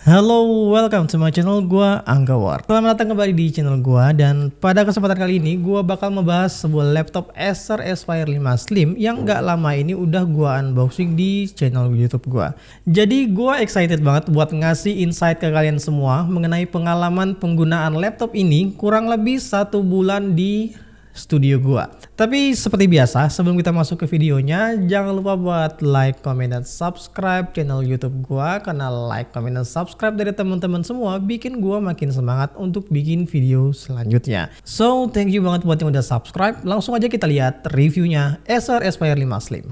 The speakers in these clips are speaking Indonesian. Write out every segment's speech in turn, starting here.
Halo, welcome to my channel, gua Angga War. Selamat datang kembali di channel gua, dan pada kesempatan kali ini gua bakal membahas sebuah laptop Acer Aspire 5 Slim yang gak lama ini udah gua unboxing di channel YouTube gua. Jadi gua excited banget buat ngasih insight ke kalian semua mengenai pengalaman penggunaan laptop ini kurang lebih 1 bulan di studio gua. Tapi seperti biasa, sebelum kita masuk ke videonya, jangan lupa buat like, comment, dan subscribe channel YouTube gua, karena like, comment, dan subscribe dari teman-teman semua bikin gua makin semangat untuk bikin video selanjutnya. So, thank you banget buat yang udah subscribe. Langsung aja kita lihat reviewnya Acer Aspire 5 Slim.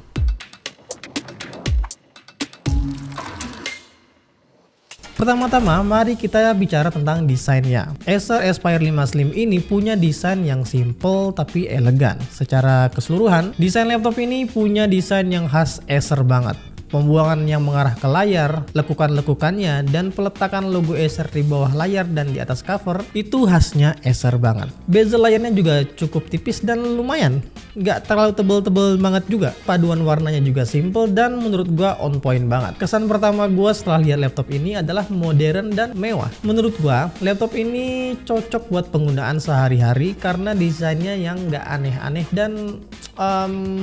Pertama-tama, mari kita bicara tentang desainnya. Acer Aspire 5 Slim ini punya desain yang simple tapi elegan. Secara keseluruhan, desain laptop ini punya desain yang khas Acer banget. Pembuangan yang mengarah ke layar, lekukan-lekukannya, dan peletakan logo Acer di bawah layar dan di atas cover itu khasnya Acer banget. Bezel layarnya juga cukup tipis dan lumayan, nggak terlalu tebel-tebel banget juga. Paduan warnanya juga simple dan menurut gua on point banget. Kesan pertama gua setelah lihat laptop ini adalah modern dan mewah. Menurut gua, laptop ini cocok buat penggunaan sehari-hari karena desainnya yang nggak aneh-aneh dan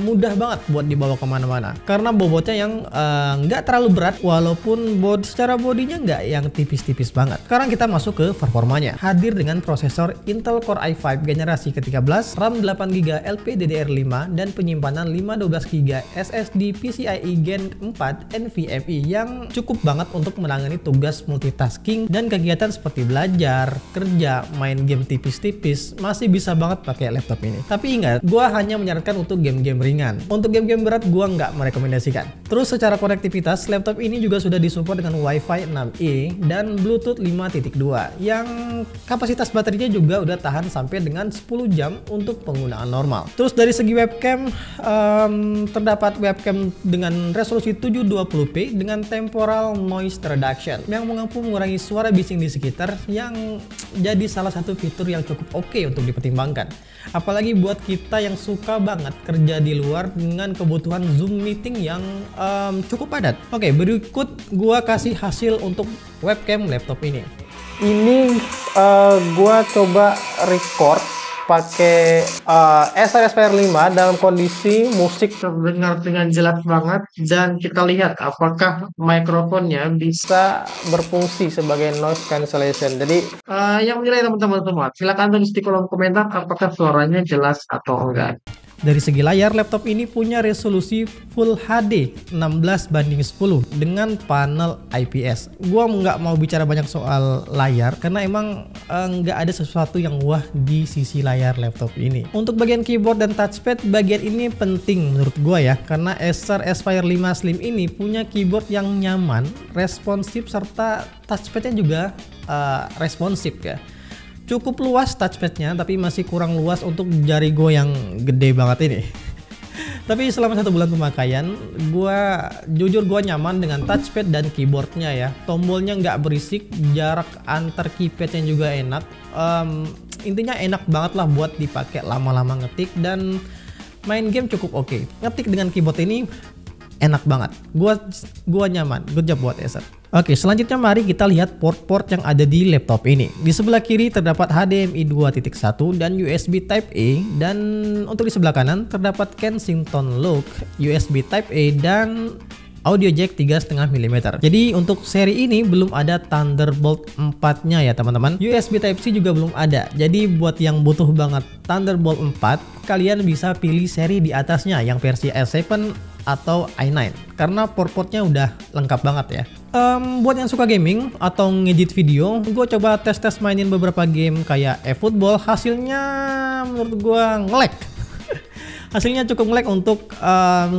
mudah banget buat dibawa kemana-mana. Karena bobotnya yang nggak terlalu berat, walaupun secara bodinya nggak yang tipis-tipis banget. Sekarang kita masuk ke performanya. Hadir dengan prosesor Intel Core i5 generasi ke-13, RAM 8GB LPDDR5, dan penyimpanan 512GB SSD PCIe Gen 4 NVMe yang cukup banget untuk menangani tugas multitasking dan kegiatan seperti belajar, kerja, main game tipis-tipis masih bisa banget pakai laptop ini. Tapi ingat, gua hanya menyarankan untuk game-game ringan. Untuk game-game berat gua nggak merekomendasikan. Terus secara konektivitas, laptop ini juga sudah disupport dengan Wi-Fi 6E dan Bluetooth 5.2 yang kapasitas baterainya juga udah tahan sampai dengan 10 jam untuk penggunaan normal. Terus dari segi webcam, terdapat webcam dengan resolusi 720p dengan temporal noise reduction yang mampu mengurangi suara bising di sekitar, yang jadi salah satu fitur yang cukup oke untuk dipertimbangkan. Apalagi buat kita yang suka banget kerja di luar dengan kebutuhan Zoom meeting yang cukup padat. Oke, berikut gua kasih hasil untuk webcam laptop ini. Ini gua coba record pakai Acer Aspire 5 dalam kondisi musik terdengar dengan jelas banget, dan kita lihat apakah mikrofonnya bisa berfungsi sebagai noise cancellation. Jadi yang menilai teman-teman semua, silakan tulis di kolom komentar apakah suaranya jelas atau enggak. Dari segi layar, laptop ini punya resolusi Full HD 16:10 dengan panel IPS. Gua nggak mau bicara banyak soal layar karena emang nggak ada sesuatu yang wah di sisi layar laptop ini. Untuk bagian keyboard dan touchpad, bagian ini penting menurut gua ya, karena Acer Aspire 5 Slim ini punya keyboard yang nyaman, responsif, serta touchpadnya juga responsif ya. Cukup luas touchpadnya, tapi masih kurang luas untuk jari gue yang gede banget ini. Tapi selama 1 bulan pemakaian, jujur gue nyaman dengan touchpad dan keyboardnya ya. Tombolnya nggak berisik, jarak antar keypadnya juga enak. Intinya enak banget lah buat dipakai lama-lama ngetik, dan main game cukup oke. Ngetik dengan keyboard ini enak banget. Gua nyaman. Good job buat Acer. Oke, selanjutnya mari kita lihat port-port yang ada di laptop ini. Di sebelah kiri terdapat HDMI 2.1 dan USB Type-A, dan untuk di sebelah kanan terdapat Kensington Lock, USB Type-A, dan audio jack 3,5 mm. Jadi untuk seri ini belum ada Thunderbolt 4-nya ya teman-teman. USB Type-C juga belum ada. Jadi buat yang butuh banget Thunderbolt 4, kalian bisa pilih seri di atasnya yang versi S7 atau i9, karena port-portnya udah lengkap banget ya. Buat yang suka gaming atau ngedit video, gue coba tes mainin beberapa game kayak eFootball. Hasilnya menurut gue nge-lag. Hasilnya cukup nge-lag untuk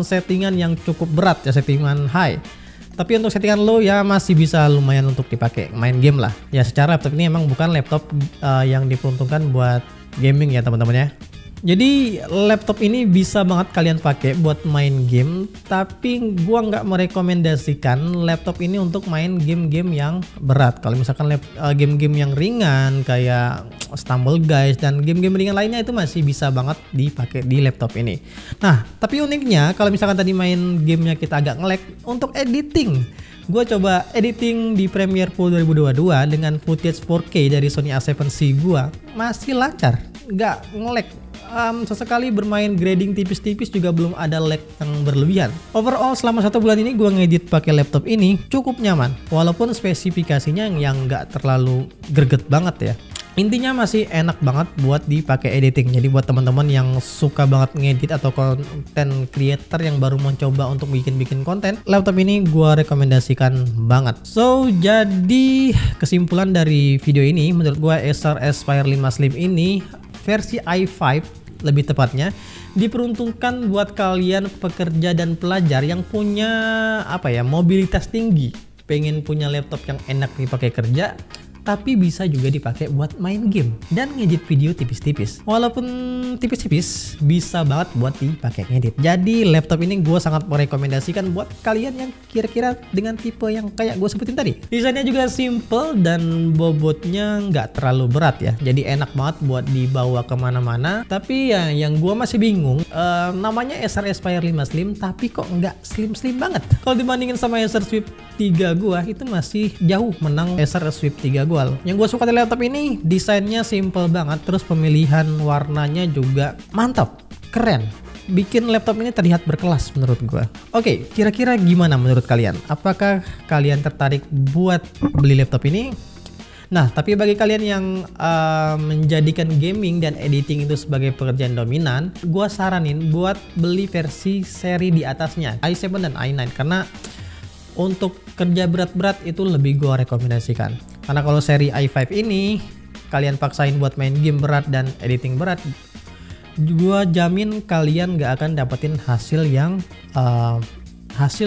settingan yang cukup berat ya, settingan high. Tapi untuk settingan low ya masih bisa lumayan untuk dipakai main game lah. Ya secara laptop ini emang bukan laptop yang diperuntukkan buat gaming ya teman-teman ya. Jadi laptop ini bisa banget kalian pakai buat main game, tapi gua nggak merekomendasikan laptop ini untuk main game-game yang berat. Kalau misalkan game-game yang ringan kayak Stumble Guys dan game-game ringan lainnya itu masih bisa banget dipakai di laptop ini. Nah, tapi uniknya kalau misalkan tadi main gamenya kita agak nge-lag, untuk editing gue coba editing di Premiere Pro 2022 dengan footage 4K dari Sony A7C gue masih lancar, nggak nge-lag. Sesekali bermain grading tipis-tipis juga belum ada lag yang berlebihan. Overall selama 1 bulan ini gue ngedit pakai laptop ini cukup nyaman, walaupun spesifikasinya yang nggak terlalu greget banget ya. Intinya masih enak banget buat dipakai editing. Jadi buat teman-teman yang suka banget ngedit atau konten creator yang baru mencoba untuk bikin konten, laptop ini gua rekomendasikan banget. So, jadi kesimpulan dari video ini, menurut gua Acer Aspire 5 Slim ini versi i5 lebih tepatnya diperuntukkan buat kalian pekerja dan pelajar yang punya mobilitas tinggi, pengen punya laptop yang enak dipakai kerja tapi bisa juga dipakai buat main game dan ngedit video tipis-tipis. Walaupun tipis-tipis, bisa banget buat dipakai ngedit. Jadi laptop ini gue sangat merekomendasikan buat kalian yang kira-kira dengan tipe yang kayak gue sebutin tadi. Desainnya juga simple dan bobotnya nggak terlalu berat ya. Jadi enak banget buat dibawa kemana-mana. Tapi ya yang gue masih bingung, namanya Acer Aspire 5 Slim tapi kok nggak slim-slim banget. Kalau dibandingin sama Acer Swift 3 gue, itu masih jauh menang Acer Swift 3 gue. Yang gue suka dari laptop ini, desainnya simple banget, terus pemilihan warnanya juga mantap, keren, bikin laptop ini terlihat berkelas menurut gue. Oke, kira-kira gimana menurut kalian? Apakah kalian tertarik buat beli laptop ini? Nah, tapi bagi kalian yang menjadikan gaming dan editing itu sebagai pekerjaan dominan, gue saranin buat beli versi seri di atasnya, i7 dan i9, karena untuk kerja berat-berat itu lebih gue rekomendasikan. Karena kalau seri i5 ini kalian paksain buat main game berat dan editing berat, gue jamin kalian gak akan dapetin hasil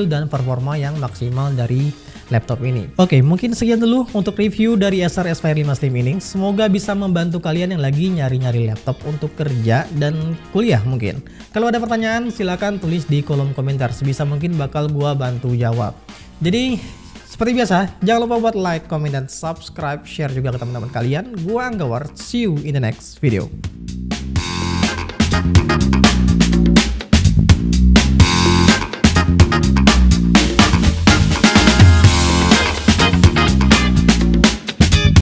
dan performa yang maksimal dari laptop ini. Oke, mungkin sekian dulu untuk review dari Acer Aspire 5 Slim ini. Semoga bisa membantu kalian yang lagi nyari-nyari laptop untuk kerja dan kuliah mungkin. Kalau ada pertanyaan silahkan tulis di kolom komentar. Sebisa mungkin bakal gua bantu jawab. Jadi seperti biasa, jangan lupa buat like, comment, dan subscribe, share juga ke teman-teman kalian. Gua Anggawar, see you in the next video.